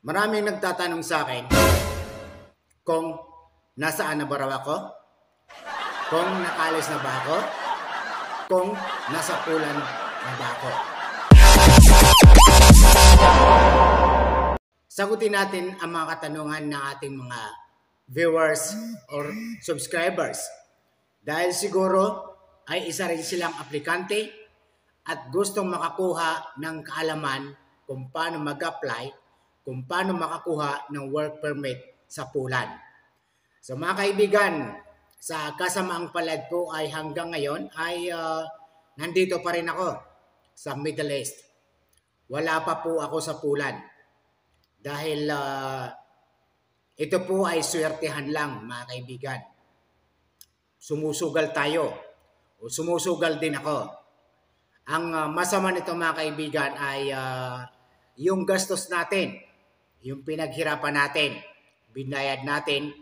Maraming nagtatanong sa akin kung nasaan na ba raw ako, kung nakalis na ba ako, kung nasa pulan na ba ako. Sagutin natin ang mga katanungan ng ating mga viewers or subscribers. Dahil siguro ay isa rin silang aplikante at gustong makakuha ng kaalaman kung paano mag-apply, kung paano makakuha ng work permit sa pulan. So mga kaibigan, sa kasamaang palad po ay hanggang ngayon ay nandito pa rin ako sa Middle East. Wala pa po ako sa pulan. Dahil ito po ay swertihan lang mga kaibigan. Sumusugal tayo o sumusugal din ako. Ang masama nito mga kaibigan ay yung gastos natin, yung pinaghirapan natin, binayad natin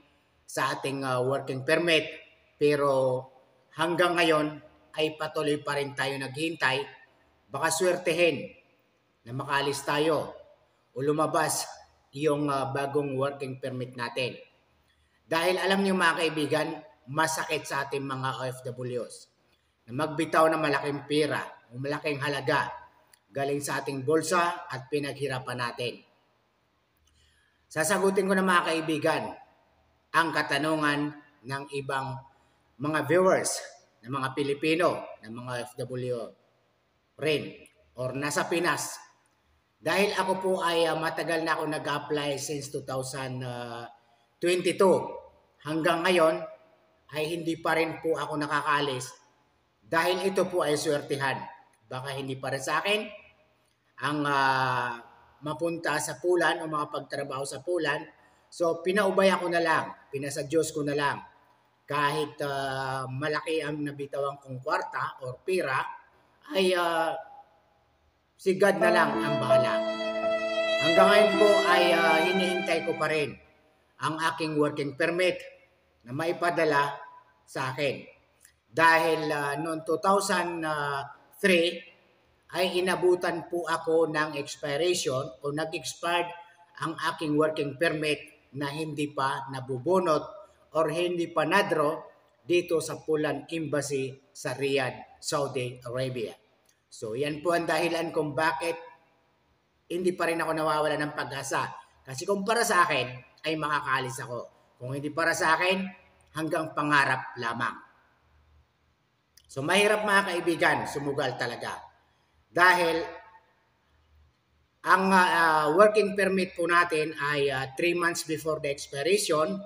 sa ating working permit, pero hanggang ngayon ay patuloy pa rin tayo naghihintay. Baka swertehin na makalis tayo o lumabas yung bagong working permit natin. Dahil alam niyo mga kaibigan, masakit sa ating mga OFWs na magbitaw ng malaking pera o malaking halaga galing sa ating bulsa at pinaghirapan natin. Sasagutin ko na mga kaibigan ang katanungan ng ibang mga viewers, ng mga Pilipino, ng mga OFW rin or nasa Pinas. Dahil ako po ay matagal na ako nag-apply since 2022. Hanggang ngayon ay hindi pa rin po ako nakakalis dahil ito po ay swertihan. Baka hindi para sa akin ang mapunta sa pulan o makapagtrabaho sa pulan. So pinaubay ako na lang, pinasa Diyos ko na lang. Kahit malaki ang nabitawang kong kwarta or pira, ay si God na lang ang bahala. Hanggang ngayon po ay hinihintay ko pa rin ang aking working permit na maipadala sa akin. Dahil noong 2003 ay inabutan po ako ng expiration o nag-expired ang aking working permit na hindi pa nabubunot or hindi pa na-draw dito sa Pulan Embassy sa Riyadh, Saudi Arabia. So yan po ang dahilan kung bakit hindi pa rin ako nawawala ng pag-asa. Kasi kung para sa akin ay makakalis ako. Kung hindi para sa akin, hanggang pangarap lamang. So mahirap mga kaibigan, sumugal talaga. Dahil ang working permit po natin ay 3 months before the expiration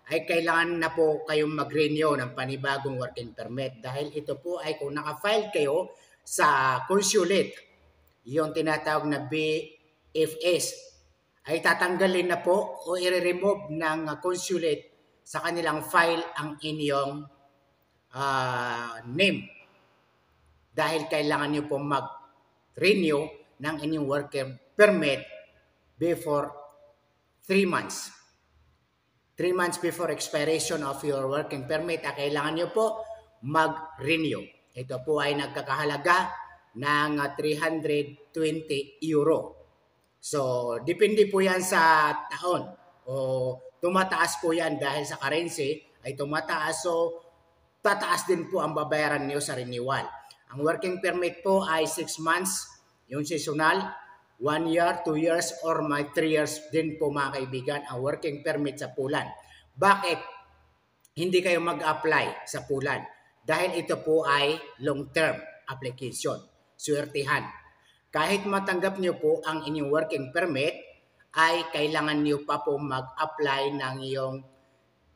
ay kailangan na po kayong mag-renew ng panibagong working permit. Dahil ito po ay kung naka-file kayo sa consulate, yung tinatawag na BFS, ay tatanggalin na po o i-remove ng consulate sa kanilang file ang inyong name. Dahil kailangan nyo po mag-renew ng inyong working permit before 3 months. 3 months before expiration of your working permit, kailangan nyo po mag-renew. Ito po ay nagkakahalaga ng 320 euro. So, depende po yan sa taon. O tumataas po yan dahil sa currency ay tumataas. So, tataas din po ang babayaran niyo sa renewal. Ang working permit po ay 6 months, yung seasonal, 1 year, 2 years, or may 3 years din po mga kaibigan ang working permit sa pulan. Bakit hindi kayo mag-apply sa pulan? Dahil ito po ay long-term application, swertihan. Kahit matanggap nyo po ang inyong working permit, ay kailangan nyo pa po mag-apply ng iyong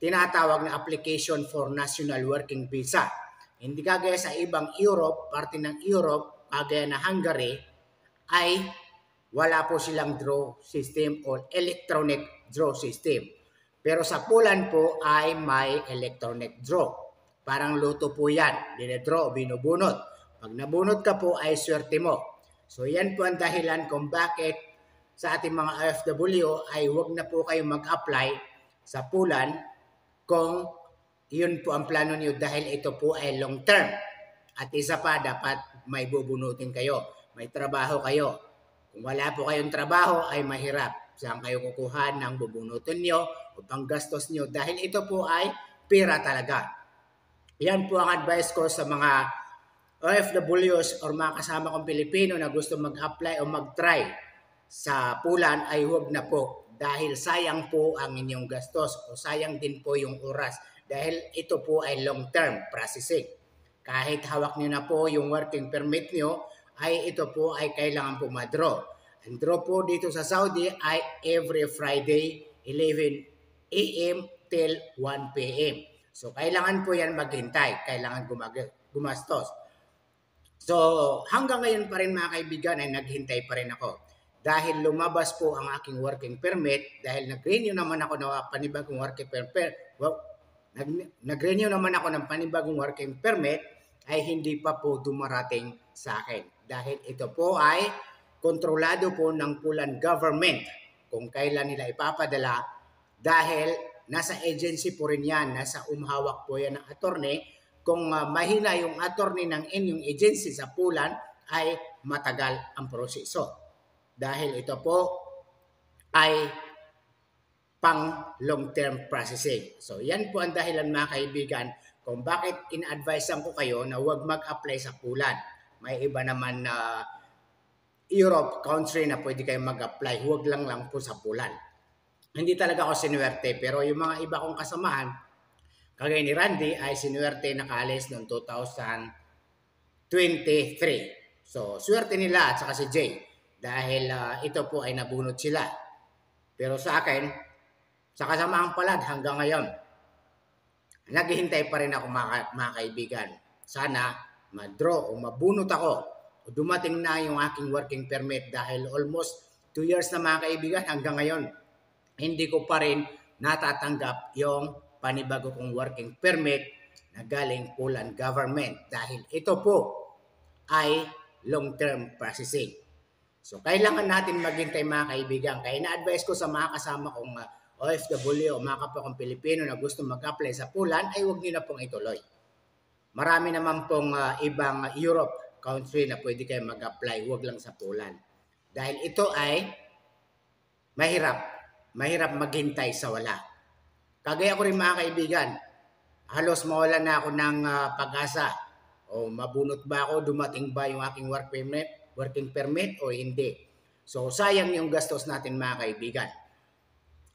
tinatawag na application for national working visa. Hindi kagaya sa ibang Europe, parte ng Europe, kagaya na Hungary, ay wala po silang draw system o electronic draw system. Pero sa pulan po ay may electronic draw. Parang luto po yan. Dine-draw, binubunot. Pag nabunot ka po ay swerte mo. So yan po ang dahilan kung bakit sa ating mga OFW ay huwag na po kayo mag-apply sa pulan kung yun po ang plano niyo dahil ito po ay long term. At isa pa, dapat may bubunutin kayo. May trabaho kayo. Kung wala po kayong trabaho ay mahirap. Saan kayo kukuha ng bubunutin nyo o panggastos nyo dahil ito po ay pera talaga. Yan po ang advice ko sa mga OFWs or mga kasama kong Pilipino na gusto mag-apply o mag-try sa pulan ay huwag na po dahil sayang po ang inyong gastos o sayang din po yung oras dahil ito po ay long-term processing. Kahit hawak nyo na po yung working permit nyo, ay ito po ay kailangan po ma-draw. Ang draw po dito sa Saudi ay every Friday, 11 a.m. till 1 p.m. So, kailangan po yan maghintay. Kailangan gumastos. So, hanggang ngayon pa rin mga kaibigan ay naghintay pa rin ako. Dahil lumabas po ang aking working permit, dahil nag-renew naman ako ng panibagong working permit, nag-renew naman ako ng panibagong working permit, ay hindi pa po dumarating sa akin. Dahil ito po ay kontrolado po ng Pulan government kung kailan nila ipapadala dahil nasa agency po rin yan, nasa umhawak po yan ng attorney. Kung mahina yung attorney ng inyong agency sa Pulan ay matagal ang proseso. Dahil ito po ay pang long-term processing. So yan po ang dahilan mga kaibigan kung bakit in-advisean ko kayo na huwag mag-apply sa Pulan. May iba naman na Europe country na pwede kayong mag-apply. Huwag lang po sa Pulan. Hindi talaga ako sinuwerte pero yung mga iba kong kasamahan, kagaya ni Randy ay sinuwerte nakaalis noong 2023. So swerte nila at saka si Jay dahil ito po ay nabunot sila. Pero sa akin, sa kasamaang palad hanggang ngayon, naghihintay pa rin ako mga kaibigan. Sana ma-draw o mabunot ako o dumating na yung aking working permit dahil almost 2 years na mga kaibigan hanggang ngayon. Hindi ko pa rin natatanggap yung panibago kong working permit na galing Pulan government dahil ito po ay long-term processing. So kailangan natin maghintay mga kaibigan. Kaya na-advise ko sa mga kasama kong OFW o mga kapwa kong Pilipino na gusto mag-apply sa Pulan ay huwag nyo na pong ituloy. Marami naman pong ibang Europe country na pwede kayo mag-apply, huwag lang sa Pulan. Dahil ito ay mahirap maghintay sa wala. Kagaya ko rin mga kaibigan, halos mawalan na ako ng pag-asa. O mabunot ba ako, dumating ba yung aking working permit o hindi. So sayang yung gastos natin mga kaibigan.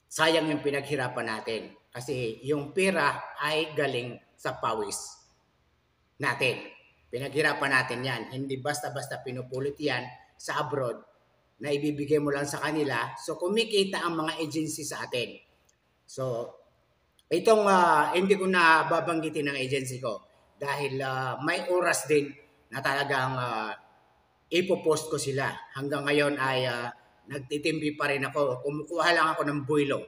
Sayang yung pinaghirapan natin. Kasi yung pera ay galing sa pawis natin. Pinaghirapan natin yan. Hindi basta-basta pinupulit yan sa abroad na ibibigay mo lang sa kanila. So kumikita ang mga agency sa atin. So itong hindi ko na babanggitin ng agency ko dahil may oras din na talagang ipopost ko sila. Hanggang ngayon ay nagtitimbi pa rin ako. Kumukuha lang ako ng buwilo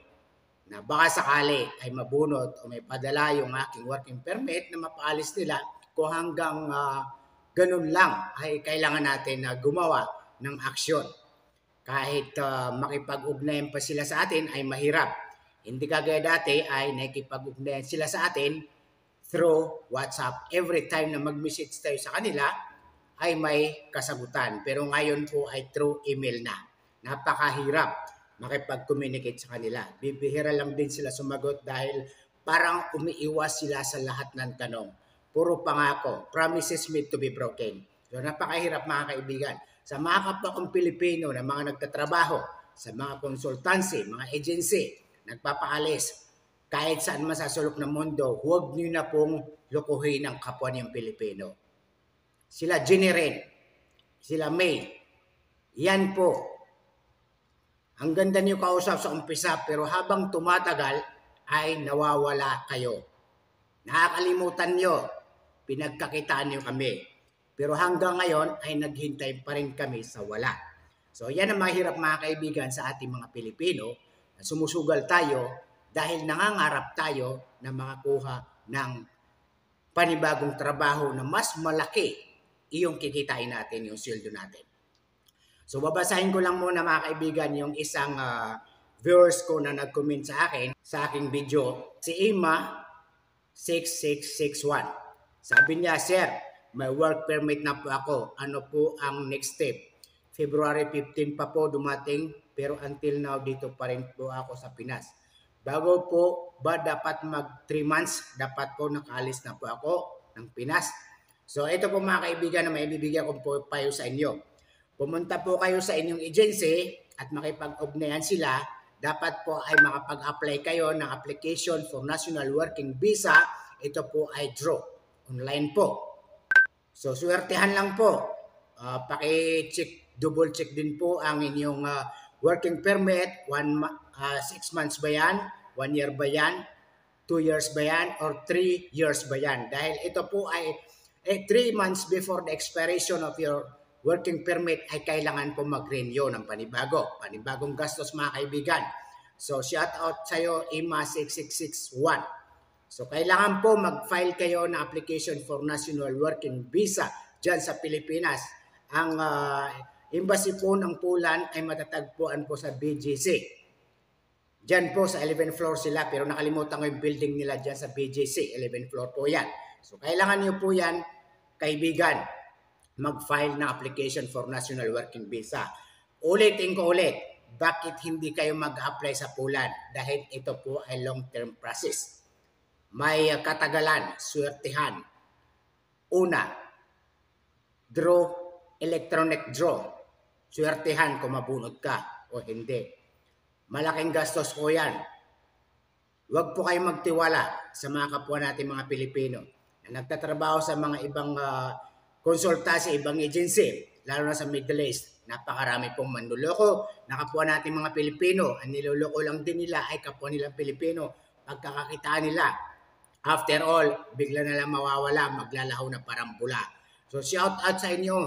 na baka sakali ay mabunot o may padala yung aking working permit na mapaalis nila. Kung hanggang ganun lang ay kailangan natin na gumawa ng aksyon. Kahit makipag-ugnayan pa sila sa atin ay mahirap. Hindi kagaya dati ay nakikipag-ugnayan sila sa atin through WhatsApp. Every time na mag-message tayo sa kanila ay may kasagutan. Pero ngayon po ay through email na. Napakahirap makipag-communicate sa kanila. Bibihira lang din sila sumagot dahil parang umiiwas sila sa lahat ng tanong. Puro pangako, promises made to be broken. So napakahirap mga kaibigan. Sa mga kapwa kong Pilipino na mga nagtatrabaho, sa mga consultancy, mga agency, nagpapaalis, kahit saan man sa sulok ng mundo, huwag niyo na pong lukuhin ang kapwa niyong Pilipino. Sila Jenny, sila May, yan po. Ang ganda niyo kausap sa umpisa pero habang tumatagal ay nawawala kayo. Nakakalimutan niyo, pinagkakitaan niyo kami. Pero hanggang ngayon ay naghintay pa rin kami sa wala. So yan ang mahirap mga kaibigan sa ating mga Pilipino na sumusugal tayo dahil nangangarap tayo na makakuha ng panibagong trabaho na mas malaki iyong kikitain natin, yung sweldo natin. So babasahin ko lang muna mga kaibigan yung isang viewers ko na nag-comment sa akin sa aking video. Si Ima 6661. Sabi niya, Sir, may work permit na po ako. Ano po ang next step? February 15 pa po dumating pero until now dito pa rin po ako sa Pinas. Bago po ba dapat mag 3 months, dapat po nakaalis na po ako ng Pinas. So ito po mga kaibigan na maibibigyan ko po payo sa inyo. Pumunta po kayo sa inyong agency at makipag-ugnayan sila. Dapat po ay makapag-apply kayo ng application for National Working Visa. Ito po ay draw. Online po. So swertihan lang po. Paki-check, double check din po ang inyong working permit. 6 months ba yan? 1 year ba yan? 2 years ba yan? Or 3 years ba yan? Dahil ito po ay 3 months before the expiration of your working permit ay kailangan po mag-renew ng panibagong gastos mga kaibigan. So shout out sa iyo IMA6661. So kailangan po mag-file kayo ng application for National Working Visa dyan sa Pilipinas. Ang embassy po ng Poland ay matatagpuan po sa BGC. Dyan po sa 11th floor sila, pero nakalimutan ko yung building nila dyan sa BGC. 11th floor po yan. So kailangan nyo po yan, kaibigan, mag-file na application for National Working Visa. Ulitin ko ulit, bakit hindi kayo mag-apply sa Poland? Dahil ito po ay long-term process. May katagalan, swertihan. Una, draw, electronic draw. Swertihan kung mabunod ka o hindi. Malaking gastos po yan. Huwag po kayong magtiwala sa mga kapwa natin mga Pilipino na nagtatrabaho sa mga ibang konsulta sa ibang agency, lalo na sa Middle East. Napakarami pong manluloko na kapwa natin mga Pilipino. Ang niloloko lang din nila ay kapwa nilang Pilipino. Pagkakakitaan nila, after all, bigla na lang mawawala, maglalaho na parang bula. So shout out sa inyo,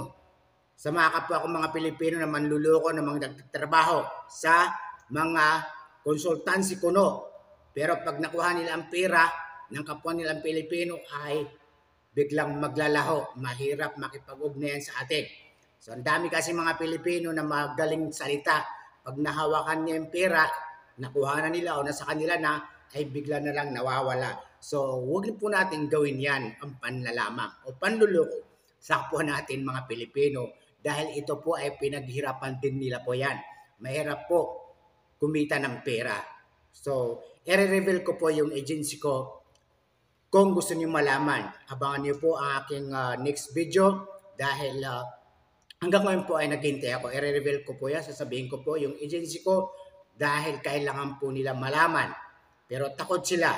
sa mga kapwa ko mga Pilipino na manluloko na mga nagtatrabaho sa mga consultancy kuno. Pero pag nakuha nila ang pera ng kapwa nilang Pilipino ay biglang maglalaho, mahirap makipag-ugnayan sa atin. So ang dami kasi mga Pilipino na magaling salita. Pag nahawakan niya yung pera, nakuha na nila o nasa kanila na, ay bigla na lang nawawala. So huwag po natin gawin yan ang panlalamang o panluloko sa kapwa natin mga Pilipino. Dahil ito po ay pinaghirapan din nila po yan. Mahirap po kumita ng pera. So i-reveal ko po yung agency ko. Kung gusto niyo malaman, abangan niyo po ang aking next video dahil hanggang ngayon po ay naghintay ako. I-reveal ko po yan, sasabihin ko po yung agency ko dahil kailangan po nila malaman. Pero takot sila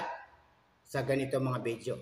sa ganito mga video.